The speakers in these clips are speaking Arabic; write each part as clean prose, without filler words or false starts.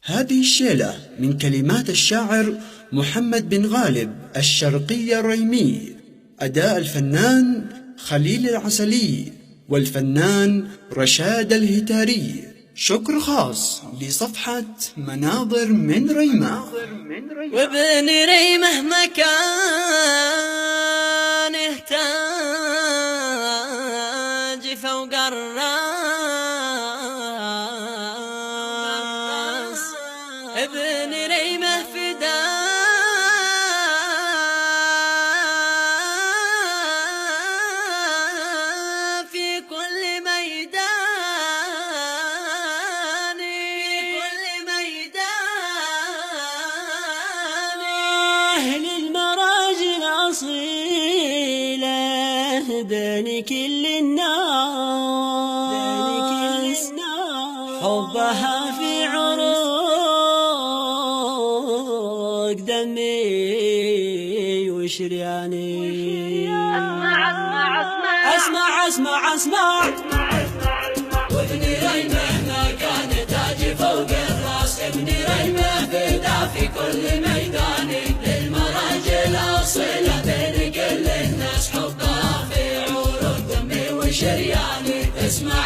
هذه الشيلة من كلمات الشاعر محمد بن غالب الشرقي الريمي، أداء الفنان خليل العسلي والفنان رشاد الهتاري. شكر خاص لصفحة مناظر من ريمة. وابن ريمة مكانه تاج فوق الراس، ابن ريمة فداه في كل ميدان، أهل المراجل أصيله بين كل الناس، حبها في عروق دمي وشرياني. اسمع وابن ريمة ما كان تاج فوق الراس، ابن ريمة فدا في كل ميدان، للمراجل أصيلة بين كل الناس، حبها في عروق دمي وشرياني. اسمع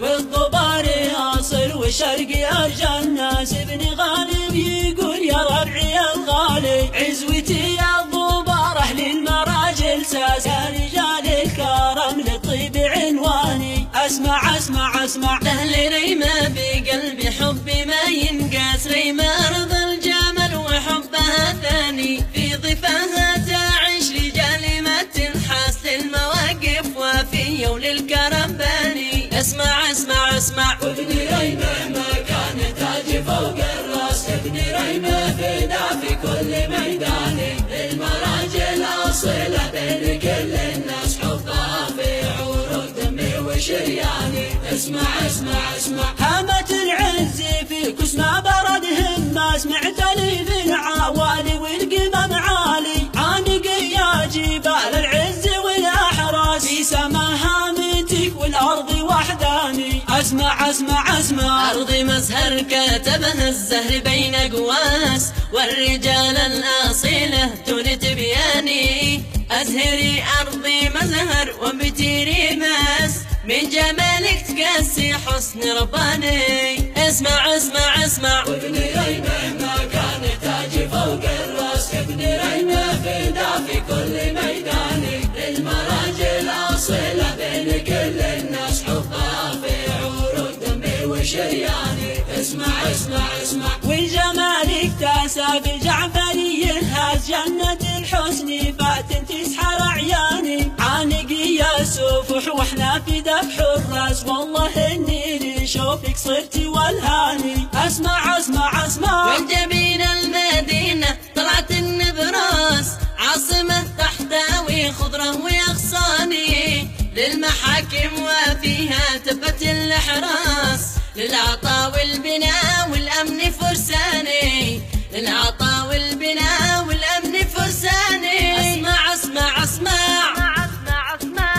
والضبار ياصل والشرقي أرجى الناس، ابن غالب يقول يا ربعي الغالي، عزوتي يا الضبار أهل المراجل ساس، يا رجال الكرم للطيب عنواني. اسمع أهل ريمة بقلبي حبي ما ينقاس، ريمة أرض الجمل وحبها ثاني، في ضفاها تعيش رجال ما تنحاس، للمواقف وافية وللكرم باني. اسمع وابن ريمة ما كان تاج فوق الراس، ابن ريمة فدا في كل ميدان، للمراجل أصيلة بين كل الناس، حبها في عروق دمي وشرياني. اسمع هامة العز فيك اسمع برد همة، سمعت لي في العوالي والقمم عالي، عانق يا جبال العز والأحراس، في سما هامتك والأرض وحداني. اسمع أرضي مزهر كتبها الزهر بين قواس، والرجال الأصيلة دون تبياني. أزهري أرضي مزهر وبتيري ماس، من جمالك تقاسي حسن رباني. اسمع وابن ريمة ما كان تاج فوق الراس، ابن ريمة فدا في كل ميدان، للمراجل أصيلة بين كل الناس، حبها في عروق دمي وشرياني. اسمع والجمالك تاسى بالجعفري ينهاز، جنة الحسن فاتن تسحر عياني، عانقي يا سفح واحنا في ذبح الراس، والله اني لشوفك صرت والهاني. اسمع والجبين المدينة طلعت النبراس، عاصمة تحتوي خضرة ويغصاني، للمحاكم وفيها تبت الحراس، للعطاء والبناء والأمن فرساني، للعطاء والبناء والأمن فرساني. اسمع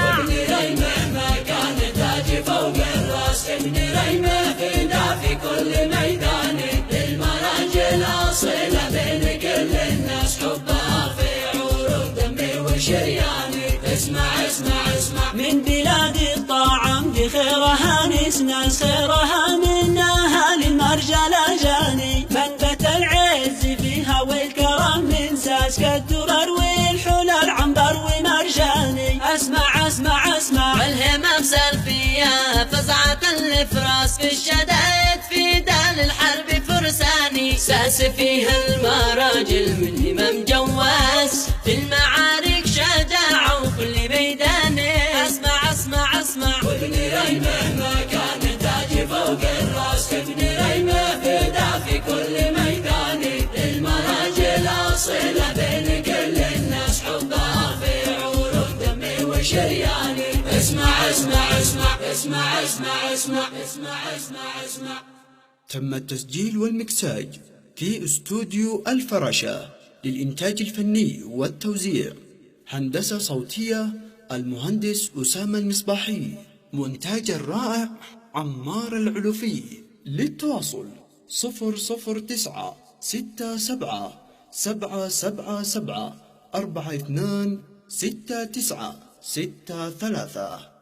وابن ريمة ما كان تاج فوق الراس، ابن ريمة فدا في كل ميدان، للمراجل أصيلة بين كل الناس، حبها في عروق دمي وشرياني. اسمع من بلاد الطعام بخيرها نسناس، خيرها منها للمرجل جاني، منبت العز فيها والكرم من ساس، كالدرر والحلل عنبر ومرجاني. اسمع والهمم سلفية فزعة الفراس، في الشدائد في دال الحرب فرساني، ساس فيها المراجل من همم جواس، في المعارك شجاعة وكل ميداني. اسمع وابن ريمة ما كان تاج فوق الراس، ابن ريمة فدا في كل ميدان، للمراجل أصيلة بين كل الناس، حبها في عروق دمي وشرياني. اسمع تم التسجيل والمكساج في استوديو الفراشة للإنتاج الفني والتوزيع، هندسة صوتية المهندس أسامة المصباحي، مونتاج الرائع عمار العلوفي. للتواصل 009 67 777 42 69 63.